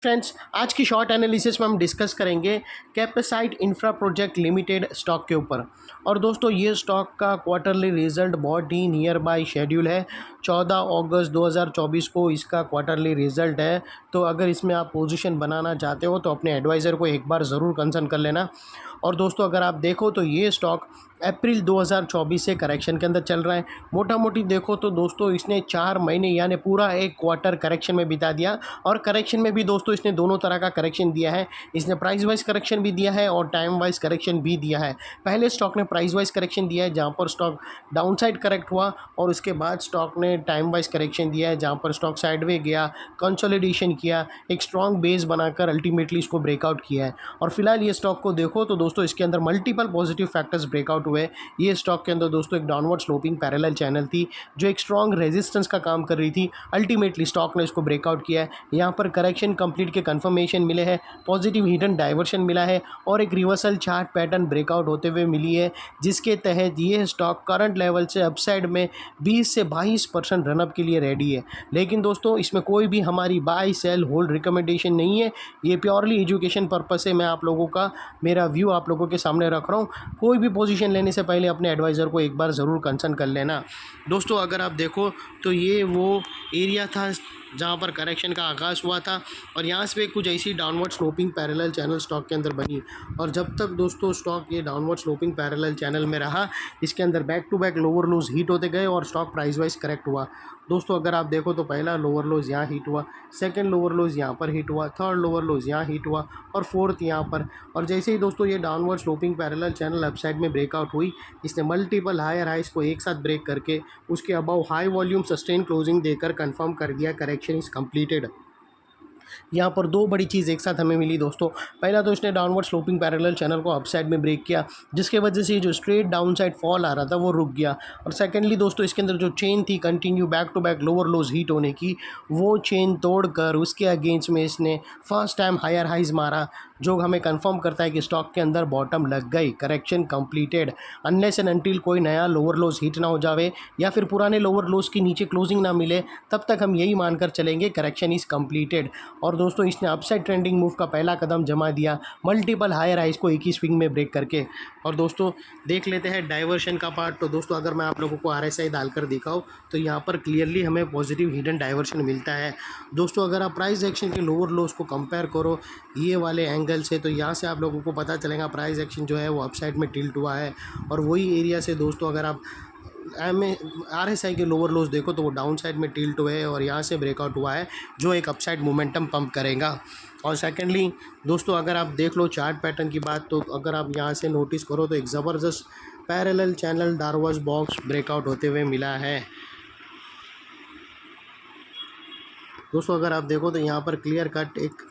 Friends, आज की short analysis में हम डिस्कस करेंगे कैपेसाइट इंफ्रा प्रोजेक्ट लिमिटेड स्टॉक के ऊपर। और दोस्तों, ये स्टॉक का क्वार्टरली रिजल्ट बहुत ही नियर बाय शेड्यूल है। 14 अगस्त 2024 को इसका क्वार्टरली रिजल्ट है। तो अगर इसमें आप पोजीशन बनाना चाहते हो तो अपने एडवाइज़र को एक बार ज़रूर कंसल्ट कर लेना। और दोस्तों, अगर आप देखो तो ये स्टॉक अप्रैल 2024 से करेक्शन के अंदर चल रहा है। मोटा मोटी देखो तो दोस्तों, इसने 4 महीने यानी पूरा एक क्वार्टर करेक्शन में बिता दिया। और करेक्शन में भी दोस्तों इसने दोनों तरह का करेक्शन दिया है। इसने प्राइस वाइज करेक्शन भी दिया है और टाइम वाइज करेक्शन भी दिया है। पहले स्टॉक ने प्राइस वाइज करेक्शन दिया है जहाँ पर स्टॉक डाउन साइड करेक्ट हुआ, और उसके बाद स्टॉक ने टाइम वाइज करेक्शन दिया है जहाँ पर स्टॉक साइडवे गया, कंसोलिडेशन किया, एक स्ट्रॉन्ग बेस बनाकर अल्टीमेटली इसको ब्रेकआउट किया है। और फिलहाल ये स्टॉक को देखो तो दोस्तों, इसके अंदर मल्टीपल पॉजिटिव फैक्टर्स ब्रेकआउट हुए। ये स्टॉक के अंदर दोस्तों एक डाउनवर्ड स्लोपिंग पैरेलल चैनल थी जो एक स्ट्रॉन्ग रेजिस्टेंस का काम कर रही थी। अल्टीमेटली स्टॉक ने इसको ब्रेकआउट किया है। यहाँ पर करेक्शन कंप्लीट के कंफर्मेशन मिले हैं, पॉजिटिव हिडन डाइवर्शन मिला है और एक रिवर्सल चार्ट पैटर्न ब्रेकआउट होते हुए मिली है, जिसके तहत ये स्टॉक करंट लेवल से अपसाइड में 20 से 22% रनअप के लिए रेडी है। लेकिन दोस्तों, इसमें कोई भी हमारी बाय सेल होल्ड रिकमेंडेशन नहीं है। ये प्योरली एजुकेशन पर्पस से मैं आप लोगों का मेरा व्यू आप लोगों के सामने रख रहा हूँ। कोई भी पोजीशन लेने से पहले अपने एडवाइज़र को एक बार ज़रूर कंसल्ट कर लेना। दोस्तों, अगर आप देखो तो ये वो एरिया था जहाँ पर करेक्शन का आगाज़ हुआ था, और यहाँ से कुछ ऐसी downward sloping parallel channel stock के अंदर बनी। और जब तक दोस्तों स्टॉक ये डाउनवर्ड स्लोपिंग पैरेलल चैनल में रहा, इसके अंदर back to back lower lows hit होते गए और स्टॉक प्राइस वाइज करेक्ट हुआ। दोस्तों, अगर आप देखो तो पहला लोअर लोज यहाँ हिट हुआ, सेकंड लोअर लोज यहाँ पर हिट हुआ, थर्ड लोअर लोज यहाँ हिट हुआ और फोर्थ यहाँ पर। और जैसे ही दोस्तों ये downward sloping parallel channel upside में ब्रेकआउट हुई, इसने मल्टीपल हायर हाइस को एक साथ ब्रेक करके उसके above high volume sustain closing देकर कंफर्म कर दिया करेक्शन इज कंप्लीटेड। यहाँ पर दो बड़ी चीज़ एक साथ हमें मिली दोस्तों। पहला तो इसने डाउनवर्ड स्लोपिंग पैरेलल चैनल को अपसाइड में ब्रेक किया, जिसके वजह से जो स्ट्रेट डाउन साइड फॉल आ रहा था वो रुक गया। और सेकेंडली दोस्तों, इसके अंदर जो चेन थी continue back to back lower lows hit होने की, वो चेन तोड़कर उसके अगेंस्ट में इसने फर्स्ट टाइम हायर हाइज मारा, जो हमें कंफर्म करता है कि स्टॉक के अंदर बॉटम लग गई, correction completed. Unless and until कोई नया लोअर लोज हिट ना हो जावे या फिर पुराने लोअर लोज के नीचे क्लोजिंग ना मिले, तब तक हम यही मानकर चलेंगे करेक्शन इज़ कंप्लीटेड। और दोस्तों, इसने अपसाइड ट्रेंडिंग मूव का पहला कदम जमा दिया मल्टीपल हायर हाइज को एक ही स्विंग में ब्रेक करके। और दोस्तों, देख लेते हैं डाइवर्शन का पार्ट। तो दोस्तों, अगर मैं आप लोगों को RSI डालकर दिखाऊं तो यहाँ पर क्लियरली हमें पॉजिटिव हिडन डाइवर्शन मिलता है। दोस्तों, अगर आप प्राइस एक्शन के लोअर लोज को कंपेयर करो ये वाले एंगल से, तो यहाँ से आप लोगों को पता चलेगा प्राइस एक्शन जो है वो अपसाइड में टिल्ट हुआ है। और वही एरिया से दोस्तों, अगर आप RSI के लोअर लोज देखो तो वो डाउन साइड में टिल्ट हुए हैं और यहाँ से ब्रेकआउट हुआ है, जो एक अपसाइड मोमेंटम पंप करेगा। और सेकेंडली दोस्तों, अगर आप देख लो चार्ट पैटर्न की बात, तो अगर आप यहाँ से नोटिस करो तो एक ज़बरदस्त पैरेलल चैनल डार्वर्स बॉक्स ब्रेकआउट होते हुए मिला है। दोस्तों, अगर आप देखो तो यहाँ पर क्लियर कट एक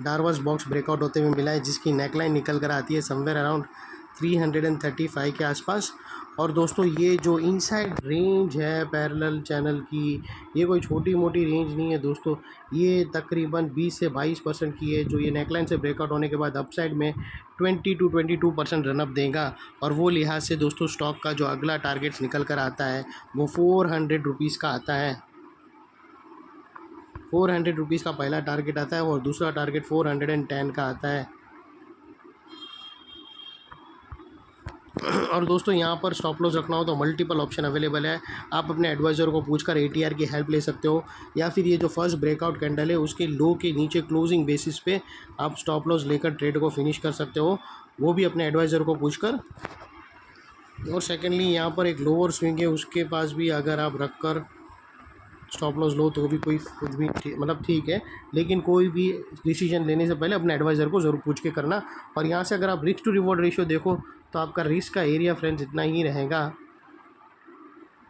डार्वर्स बॉक्स ब्रेकआउट होते हुए मिला है, जिसकी नेकलाइन निकल कर आती है समवेयर अराउंड 335 के आसपास। और दोस्तों, ये जो इनसाइड रेंज है पैरेलल चैनल की, ये कोई छोटी मोटी रेंज नहीं है दोस्तों। ये तकरीबन 20 से 22% की है, जो ये नेकलाइन से ब्रेकआउट होने के बाद अपसाइड में 20 to 22% रनअप देगा। और वो लिहाज से दोस्तों, स्टॉक का जो अगला टारगेट्स निकल कर आता है वो 400 रुपीज़ का आता है। 400 रुपीज़ का पहला टारगेट आता है और दूसरा टारगेट 410 का आता है। और दोस्तों, यहाँ पर स्टॉप लॉस रखना हो तो मल्टीपल ऑप्शन अवेलेबल है। आप अपने एडवाइज़र को पूछकर ATR की हेल्प ले सकते हो, या फिर ये जो फर्स्ट ब्रेकआउट कैंडल है उसके लो के नीचे क्लोजिंग बेसिस पे आप स्टॉप लॉस लेकर ट्रेड को फिनिश कर सकते हो, वो भी अपने एडवाइज़र को पूछकर। और सेकेंडली, यहाँ पर एक लोअर स्विंग है, उसके पास भी अगर आप रख कर स्टॉप लॉस लो तो भी कोई कुछ भी मतलब ठीक है, लेकिन कोई भी डिसीजन लेने से पहले अपने एडवाइज़र को ज़रूर पूछ के करना। और यहाँ से अगर आप रिस्क टू रिवॉर्ड रेशियो देखो तो आपका रिस्क का एरिया फ्रेंड्स इतना ही रहेगा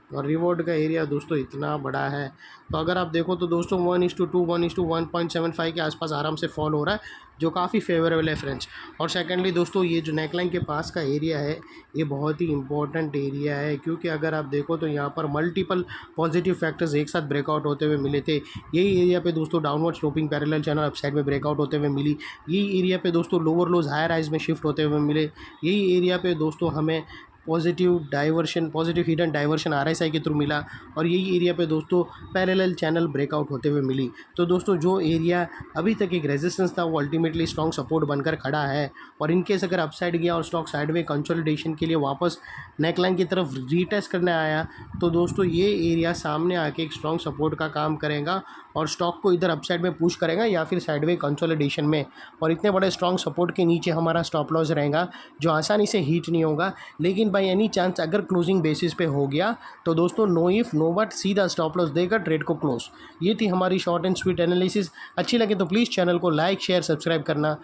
और रिवॉर्ड का एरिया दोस्तों इतना बड़ा है। तो अगर आप देखो तो दोस्तों 1:2 1:1.75 के आसपास आराम से फॉल हो रहा है, जो काफ़ी फेवरेबल है फ्रेंड्स। और सेकेंडली दोस्तों, ये जो नेकलाइन के पास का एरिया है ये बहुत ही इंपॉर्टेंट एरिया है, क्योंकि अगर आप देखो तो यहाँ पर मल्टीपल पॉजिटिव फैक्टर्स एक साथ ब्रेकआउट होते हुए मिले थे। यही एरिया पे दोस्तों downward sloping parallel channel upside में ब्रेकआउट होते हुए मिली। यही एरिया पे दोस्तों लोअर लोज हायर हाइज में शिफ्ट होते हुए मिले। यही एरिया पे दोस्तों हमें पॉजिटिव हिडन डाइवर्शन RSI के थ्रू मिला और यही एरिया पे दोस्तों पैरेलल चैनल ब्रेकआउट होते हुए मिली। तो दोस्तों जो एरिया अभी तक एक रेजिस्टेंस था वो अल्टीमेटली स्ट्रॉन्ग सपोर्ट बनकर खड़ा है। और इनकेस अगर अपसाइड गया और स्टॉक साइडवे कंसोलिडेशन के लिए वापस नेकलाइन की तरफ रीटेस्ट करने आया तो दोस्तों ये एरिया सामने आके एक स्ट्रॉन्ग सपोर्ट का काम करेगा और स्टॉक को इधर अपसाइड में पुश करेगा या फिर साइडवे कंसोलिडेशन में। और इतने बड़े स्ट्रॉन्ग सपोर्ट के नीचे हमारा स्टॉप लॉस रहेगा जो आसानी से हीट नहीं होगा, लेकिन बाई एनी चांस अगर क्लोजिंग बेसिस पे हो गया तो दोस्तों नो इफ नो बट सीधा स्टॉप लॉस देकर ट्रेड को क्लोज। ये थी हमारी शॉर्ट एंड स्वीट एनालिसिस। अच्छी लगे तो प्लीज़ चैनल को लाइक शेयर सब्सक्राइब करना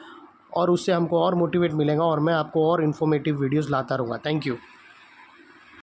और उससे हमको और मोटिवेट मिलेगा और मैं आपको और इन्फॉर्मेटिव वीडियोज़ लाता रहूँगा। Thank you.